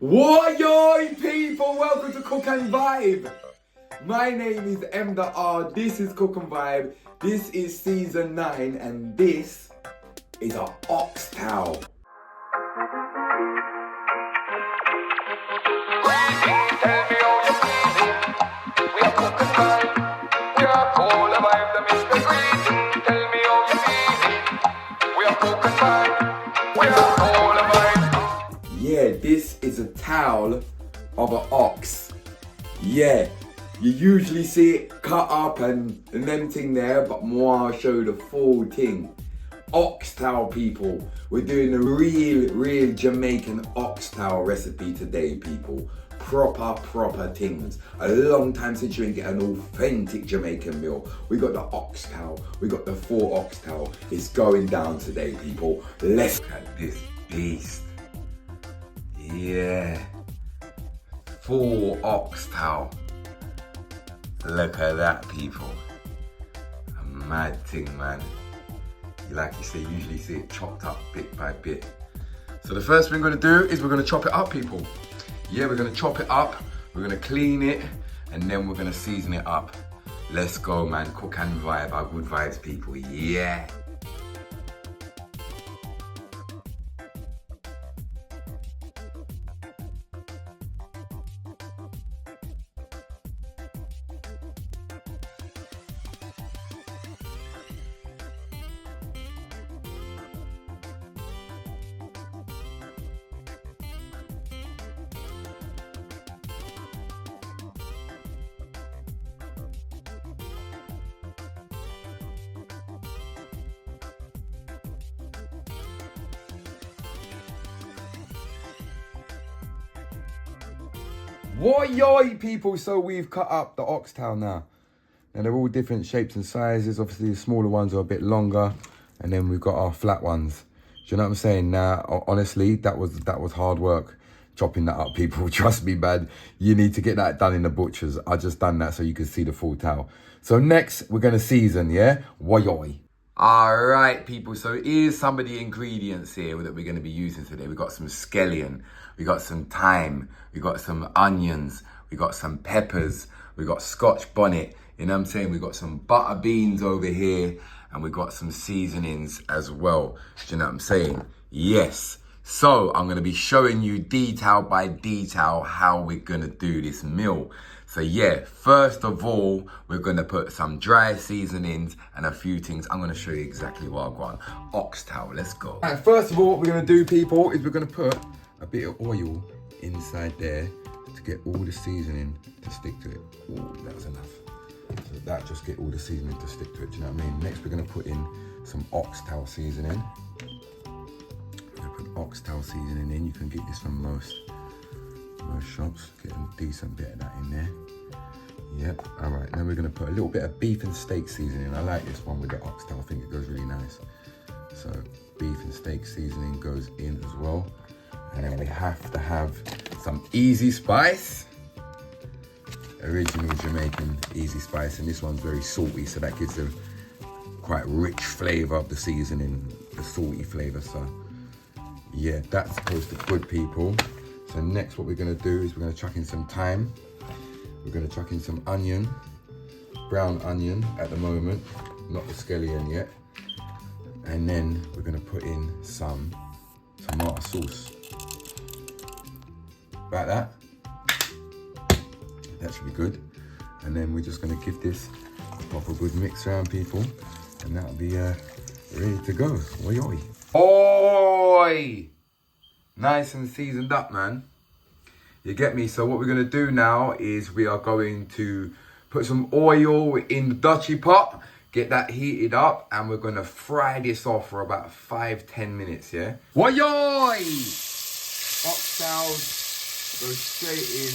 What yo people, welcome to Cook and Vibe. My name is M.R, this is Cook and Vibe, this is season 9 and this is our Oxtail. Yeah, this is a towel of an ox. Yeah, you usually see it cut up and them thing there, but moi show the full thing. Oxtail people, we're doing a real Jamaican oxtail recipe today, people. Proper things. A long time since you didn't get an authentic Jamaican meal. We got the oxtail, we got the full oxtail. It's going down today, people. Let's look at this beast. Yeah, full oxtail. Look at that, people. A mad thing, man. Like you say, usually see it chopped up bit by bit. So the first thing we're gonna do is we're gonna chop it up, people. Yeah, we're gonna chop it up, we're gonna clean it, and then we're gonna season it up. Let's go, man. Cook and vibe, our good vibes, people. Yeah. What yo people, so we've cut up the oxtail now. Now they're all different shapes and sizes. Obviously the smaller ones are a bit longer, and then we've got our flat ones. Do you know what I'm saying? Now, honestly, that was hard work chopping that up, people. Trust me, man. You need to get that done in the butchers. I just done that so you can see the full towel. So next, we're gonna season, yeah? Woyoy. All right, people, so here's some of the ingredients here that we're going to be using today. We've got some scallion, we got some thyme, we got some onions, we got some peppers, we got Scotch bonnet, you know what I'm saying? We got some butter beans over here, and we got some seasonings as well. Do you know what I'm saying? Yes. So I'm going to be showing you detail by detail how we're going to do this meal. So yeah, first of all, we're gonna put some dry seasonings and a few things. I'm gonna show you exactly what I've got. Oxtail, let's go. And first of all, what we're gonna do, people, is we're gonna put a bit of oil inside there to get all the seasoning to stick to it. Oh, that was enough. So that just get all the seasoning to stick to it, do you know what I mean? Next, we're gonna put in some oxtail seasoning. We're gonna put oxtail seasoning in. You can get this from most shops, get a decent bit of that in there. Yep, all right, now we're gonna put a little bit of beef and steak seasoning. I like this one with the oxtail, I think it goes really nice. So beef and steak seasoning goes in as well. And then we have to have some easy spice. Original Jamaican easy spice, and this one's very salty, so that gives a quite rich flavor of the seasoning, the salty flavor. So yeah, that's supposed to good, people. So next what we're gonna do is we're gonna chuck in some thyme. We're gonna chuck in some onion, brown onion at the moment, not the scallion yet. And then we're gonna put in some tomato sauce. Like that. That should be good. And then we're just gonna give this a proper good mix around, people. And that'll be ready to go. Oi, oi. Oi! Nice and seasoned up, man. You get me? So what we're gonna do now is we are going to put some oil in the Dutchy pot, get that heated up, and we're gonna fry this off for about 5-10 minutes, yeah? Woyoy! Oxtails go straight in.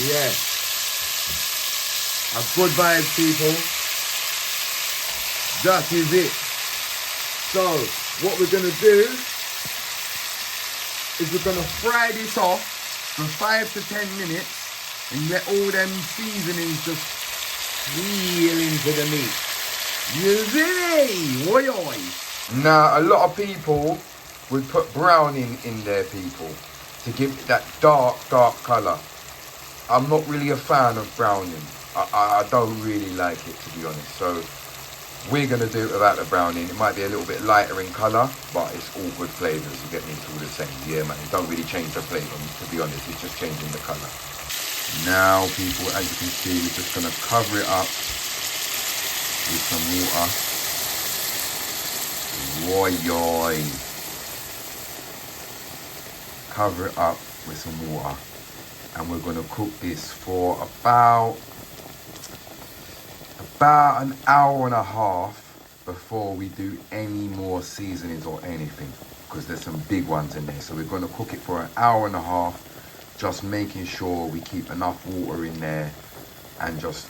Yes. A good vibes, people. That is it. So, what we're gonna do is we're gonna fry this off for 5 to 10 minutes and let all them seasonings just swirl into the meat. You see? Oi, oi. Now, a lot of people we put browning in there, people, to give it that dark colour. I'm not really a fan of browning. I don't really like it, to be honest. So we're going to do it without the browning. It might be a little bit lighter in colour, but it's all good flavours. You get me? It's all the same. Yeah, man. It don't really change the flavour, to be honest. It's just changing the colour. Now, people, as you can see, we're just going to cover it up with some water. Yoy. Cover it up with some water. And we're going to cook this for about an hour and a half before we do any more seasonings or anything, because there's some big ones in there. So we're going to cook it for an hour and a half, just making sure we keep enough water in there, and just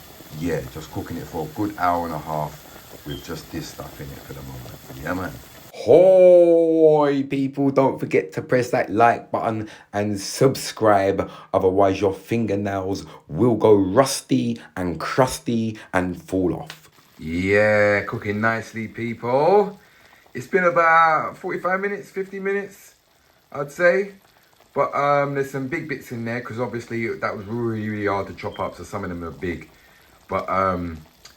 cooking it for a good hour and a half with just this stuff in it for the moment. Yeah, man. Hoi, people, don't forget to press that like button and subscribe, otherwise your fingernails will go rusty and crusty and fall off. Yeah, cooking nicely, people. It's been about 45 minutes, 50 minutes, I'd say. But there's some big bits in there, because obviously that was really hard to chop up, so some of them are big. But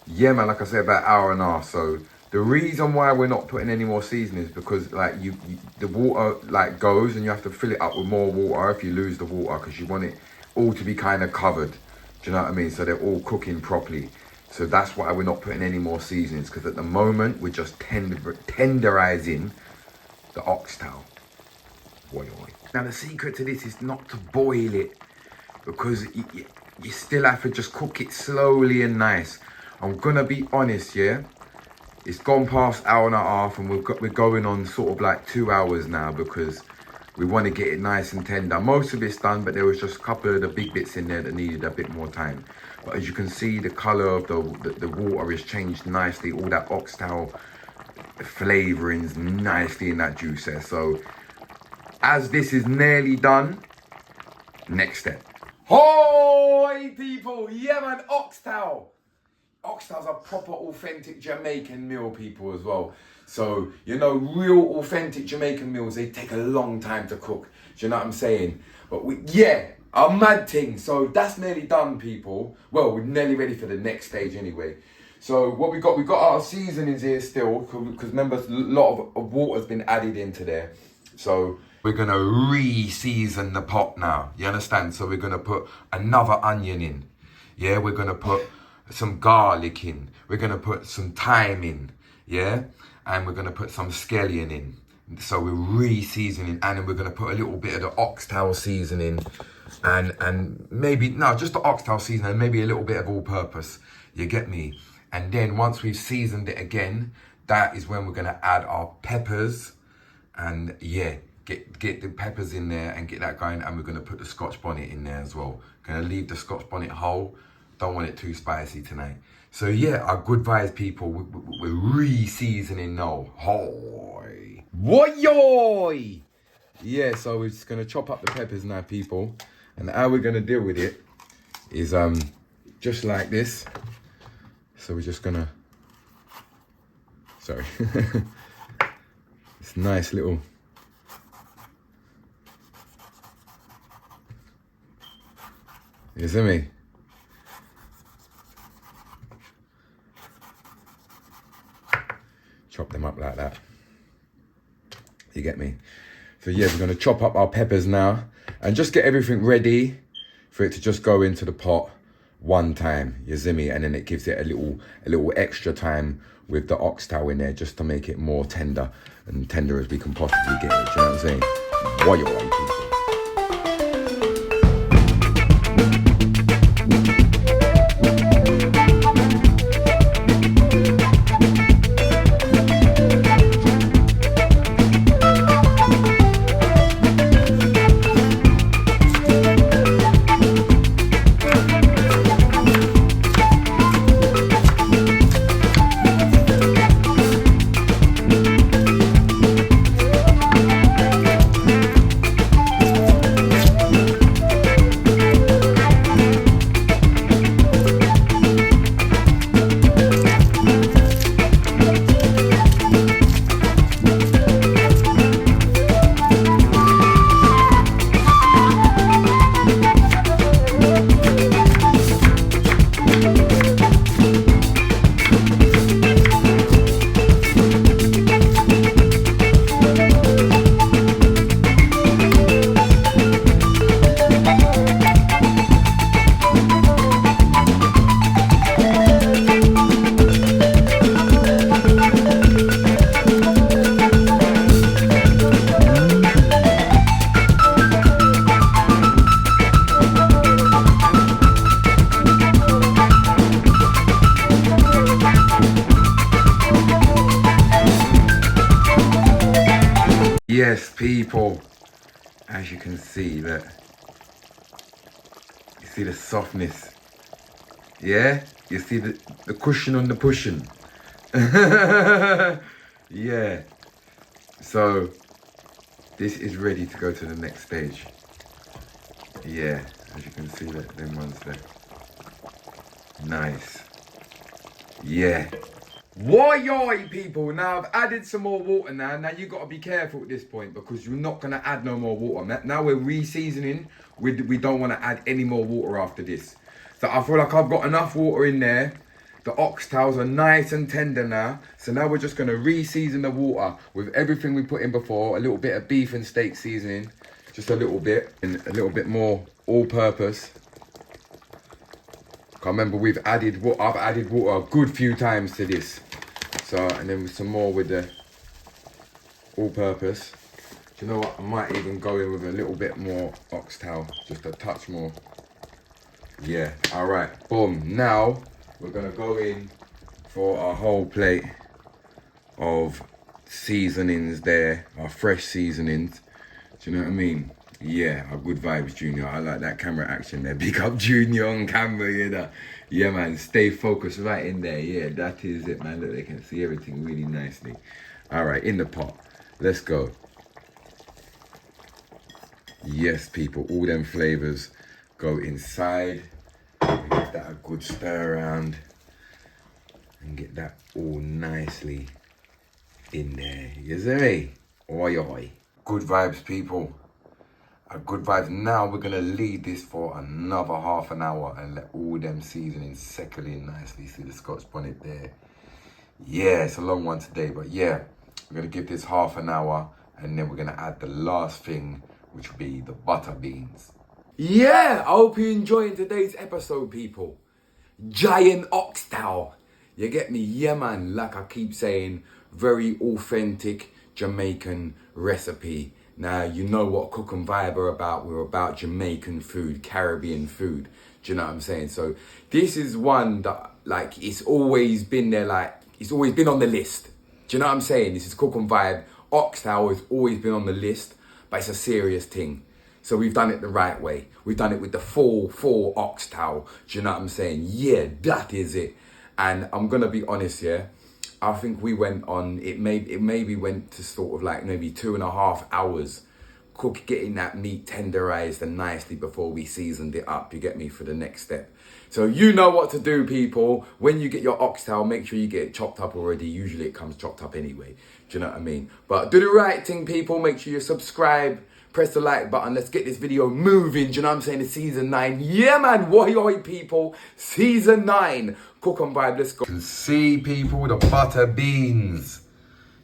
yeah, man, like I said, about an hour and a half. So the reason why we're not putting any more seasoning is because like the water like goes, and you have to fill it up with more water if you lose the water, because you want it all to be kind of covered. Do you know what I mean? So they're all cooking properly. So that's why we're not putting any more seasonings, because at the moment we're just tenderizing the oxtail. Now the secret to this is not to boil it, because you still have to just cook it slowly and nice. I'm gonna be honest, yeah. It's gone past hour and a half, and we're going on sort of like 2 hours now, because we want to get it nice and tender. Most of it's done, but there was just a couple of the big bits in there that needed a bit more time. But as you can see, the colour of the water has changed nicely. All that oxtail flavourings nicely in that juice there. So as this is nearly done, next step. Hoi, people! Yeah, man, oxtail! Oxtail's a proper authentic Jamaican meal, people, as well. So, you know, real authentic Jamaican meals, they take a long time to cook. Do you know what I'm saying? But a mad thing. So that's nearly done, people. Well, we're nearly ready for the next stage anyway. So what we got our seasonings here still, because remember, a lot of water's been added into there. So we're gonna re-season the pot now. You understand? So we're gonna put another onion in. Yeah, we're gonna put some garlic in, we're gonna put some thyme in, yeah, and we're gonna put some scallion in. So we're re-seasoning, and then we're gonna put a little bit of the oxtail seasoning, and maybe just the oxtail seasoning, and maybe a little bit of all-purpose. You get me? And then once we've seasoned it again, that is when we're gonna add our peppers, and get the peppers in there and get that going, and we're gonna put the Scotch bonnet in there as well. Gonna leave the Scotch bonnet whole. Don't want it too spicy tonight. So yeah, our good vibes, people. We're re-seasoning now. Hoi. Woyoy! Yeah, so we're just gonna chop up the peppers now, people. And how we're gonna deal with it is just like this. So we're just gonna, sorry. It's nice little, you see me? Chop them up like that. You get me? So yeah, we're gonna chop up our peppers now and just get everything ready for it to just go into the pot one time. You see me? And then it gives it a little extra time with the oxtail in there, just to make it more tender as we can possibly get it. Do you know what I'm saying? Why people? people, as you can see, that you see the softness. Yeah, you see the cushion on the pushing. Yeah, so this is ready to go to the next stage. Yeah, as you can see, that them ones there. Nice. Yeah. Why, people? Now I've added some more water now. Now you got to be careful at this point because you're not going to add no more water. Now we're re-seasoning. We don't want to add any more water after this. So I feel like I've got enough water in there. The oxtails are nice and tender now. So now we're just going to re-season the water with everything we put in before. A little bit of beef and steak seasoning. Just a little bit. And a little bit more all-purpose. Can't remember, I've added water a good few times to this. So, and then some more with the all-purpose. Do you know what? I might even go in with a little bit more oxtail, just a touch more. Yeah, all right, boom. Now, we're gonna go in for a whole plate of seasonings there, our fresh seasonings. Do you know what I mean? Yeah, our good vibes, Junior. I like that camera action there. Big up Junior on camera, you know. Yeah, man, stay focused right in there. Yeah, that is it, man. Look, they can see everything really nicely. All right, in the pot. Let's go. Yes, people, all them flavors go inside. Give that a good stir around and get that all nicely in there. You see me? Oi, oi. Good vibes, people. Good vibes. Now we're gonna leave this for another half an hour and let all them seasonings settle in nicely. See the Scotch bonnet there? Yeah, it's a long one today, but yeah, we're gonna give this half an hour and then we're gonna add the last thing, which will be the butter beans. Yeah, I hope you enjoyed today's episode, people. Giant oxtail. You get me? Yeah, man. Like I keep saying, very authentic Jamaican recipe. Now, you know what Cook and Vibe are about. We're about Jamaican food, Caribbean food. Do you know what I'm saying? So this is one that, like, it's always been there, like, it's always been on the list. Do you know what I'm saying? This is Cook and Vibe. Oxtail has always been on the list, but it's a serious thing. So we've done it the right way. We've done it with the full oxtail. Do you know what I'm saying? Yeah, that is it. And I'm gonna be honest, yeah. I think we went on, it maybe went to sort of like maybe 2.5 hours getting that meat tenderized and nicely before we seasoned it up, you get me, for the next step. So you know what to do, people. When you get your oxtail, make sure you get it chopped up already. Usually it comes chopped up anyway. Do you know what I mean? But do the right thing, people. Make sure you subscribe. Press the like button. Let's get this video moving. Do you know what I'm saying? It's season 9. Yeah, man. Oi, people. Season 9. Cook and Vibe. Let's go. You can see, people, the butter beans.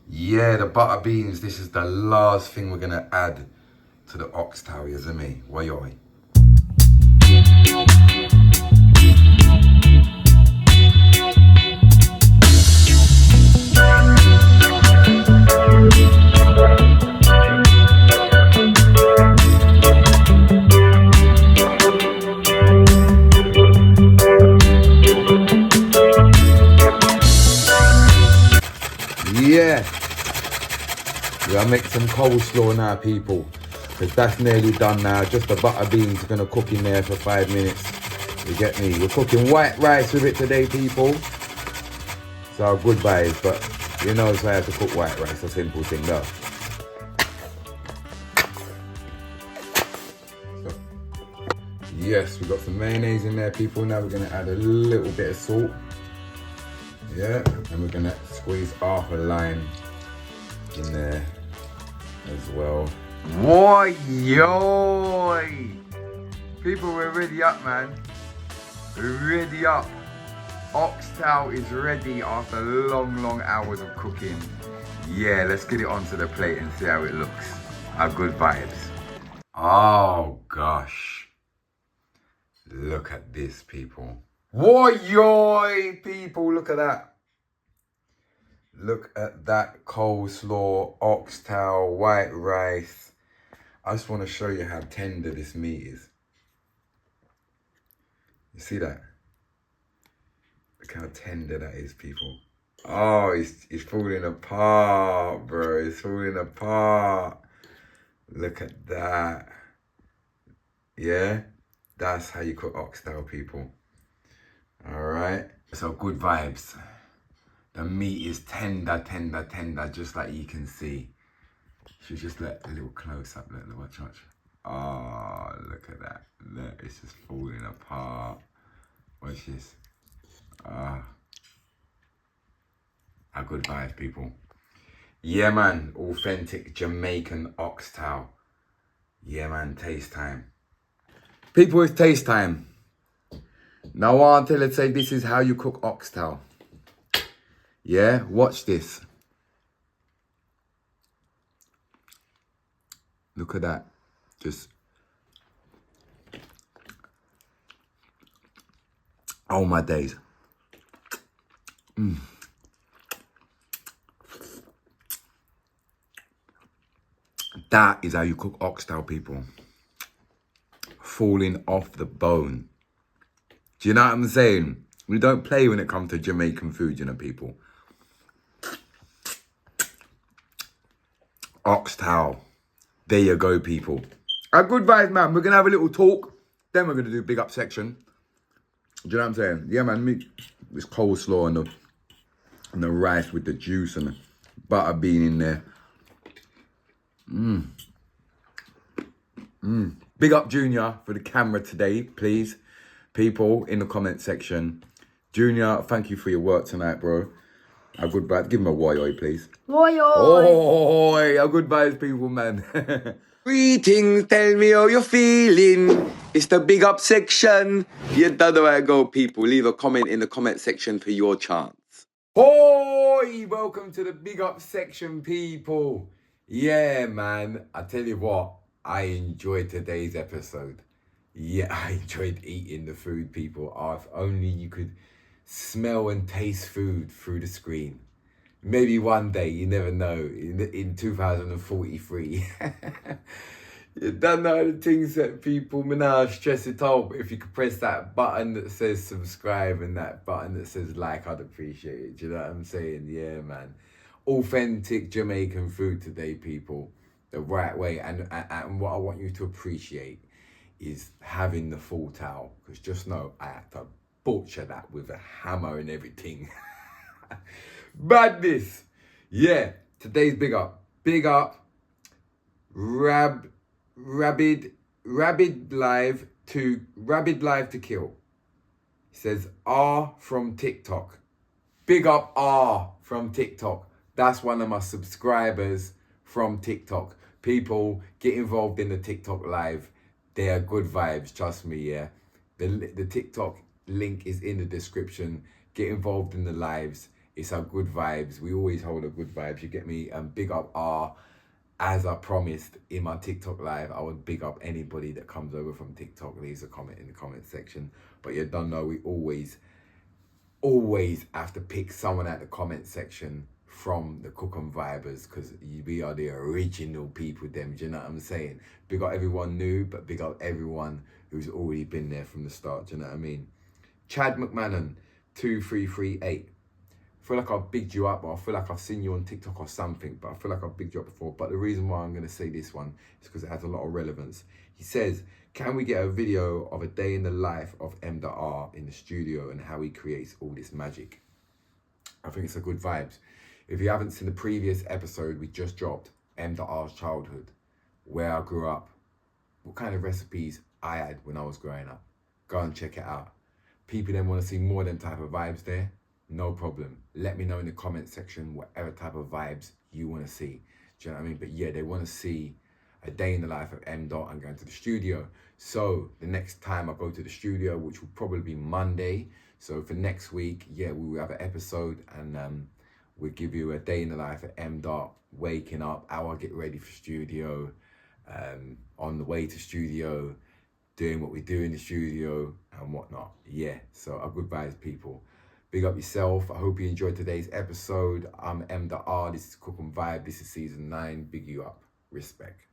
Yeah, the butter beans. This is the last thing we're going to add to the oxtail, you see me? Oi. Yeah, we gotta make some coleslaw now, people, because that's nearly done now. Just the butter beans are gonna cook in there for 5 minutes. You get me? We're cooking white rice with it today, people. So good vibes, but you know, so I have to cook white rice. A simple thing, though. So, yes, we got some mayonnaise in there, people. Now we're gonna add a little bit of salt. Yeah, and we're gonna squeeze half a lime in there as well. Boy, yo! People, we're ready up, man. We're ready up. Oxtail is ready after long hours of cooking. Yeah, let's get it onto the plate and see how it looks. Our good vibes. Oh gosh. Look at this, people. Whoa, people, look at that. Look at that coleslaw, oxtail, white rice. I just want to show you how tender this meat is. You see that? Look how tender that is, people. Oh, it's falling apart, bro. It's falling apart. Look at that. Yeah, that's how you cook oxtail, people. All right. So good vibes. The meat is tender, tender, tender, just like you can see. Should just let a little close up. Look, watch. Oh, look at that. Look, it's just falling apart. Watch this. Ah, a good vibe, people. Yeah, man. Authentic Jamaican oxtail. Yeah, man. Taste time. People, it's taste time. Now, until let's say this is how you cook oxtail. Yeah, watch this. Look at that. Just. Oh, my days. That is how you cook oxtail, people. Falling off the bone. Do you know what I'm saying? We don't play when it comes to Jamaican food, you know, people. Oxtail. There you go, people. A good vibes, man. We're going to have a little talk. Then we're going to do big up section. Do you know what I'm saying? Yeah, man. This coleslaw and the rice with the juice and the butter bean in there. Big up Junior for the camera today, please. People in the comment section. Junior, thank you for your work tonight, bro. A good vibes. Give him a oi, please. Oi. Oi, a good vibes, people, man. Greetings, tell me how you're feeling. It's the big up section. You don't know where to go, people. Leave a comment in the comment section for your chance. Oi, welcome to the big up section, people. Yeah, man. I tell you what, I enjoyed today's episode. Yeah, I enjoyed eating the food, people. Oh, if only you could smell and taste food through the screen. Maybe one day, you never know, in 2043. You don't know the things that people, now stress it out. If you could press that button that says subscribe and that button that says like, I'd appreciate it. Do you know what I'm saying? Yeah, man. Authentic Jamaican food today, people. The right way. And what I want you to appreciate is having the full towel. Because just know, I had to butcher that with a hammer and everything. Badness. Yeah, today's big up. Big up. Rabid live to kill. He says R from TikTok. Big up R from TikTok. That's one of my subscribers from TikTok. People, get involved in the TikTok live. They are good vibes, trust me, yeah. The TikTok link is in the description. Get involved in the lives. It's our good vibes. We always hold a good vibes. You get me? Big up R. As I promised in my TikTok live, I would big up anybody that comes over from TikTok, leaves a comment in the comment section. But you don't know, we always have to pick someone at the comment section from the Cook and Vibers, because we are the original people, them. Do you know what I'm saying? Big up everyone new, but big up everyone who's already been there from the start. Do you know what I mean? Chad McMahon, 2338. I feel like I've bigged you up, or I feel like I've seen you on TikTok or something, but I feel like I've bigged you up before. But the reason why I'm going to say this one is because it has a lot of relevance. He says, can we get a video of a day in the life of M.R in the studio and how he creates all this magic? I think it's a good vibes. If you haven't seen the previous episode we just dropped, M.R's childhood, where I grew up, what kind of recipes I had when I was growing up, go and check it out. People then want to see more than type of vibes there. No problem. Let me know in the comment section whatever type of vibes you want to see. Do you know what I mean? But yeah, they want to see a day in the life of M. and going to the studio. So the next time I go to the studio, which will probably be Monday. So for next week, yeah, we will have an episode and we'll give you a day in the life of M. Waking up, how I get ready for studio, on the way to studio, doing what we do in the studio and whatnot. Yeah, so a good vibes, people. Big up yourself. I hope you enjoyed today's episode. I'm M.R. This is Cook and Vibe. This is season 9. Big you up. Respect.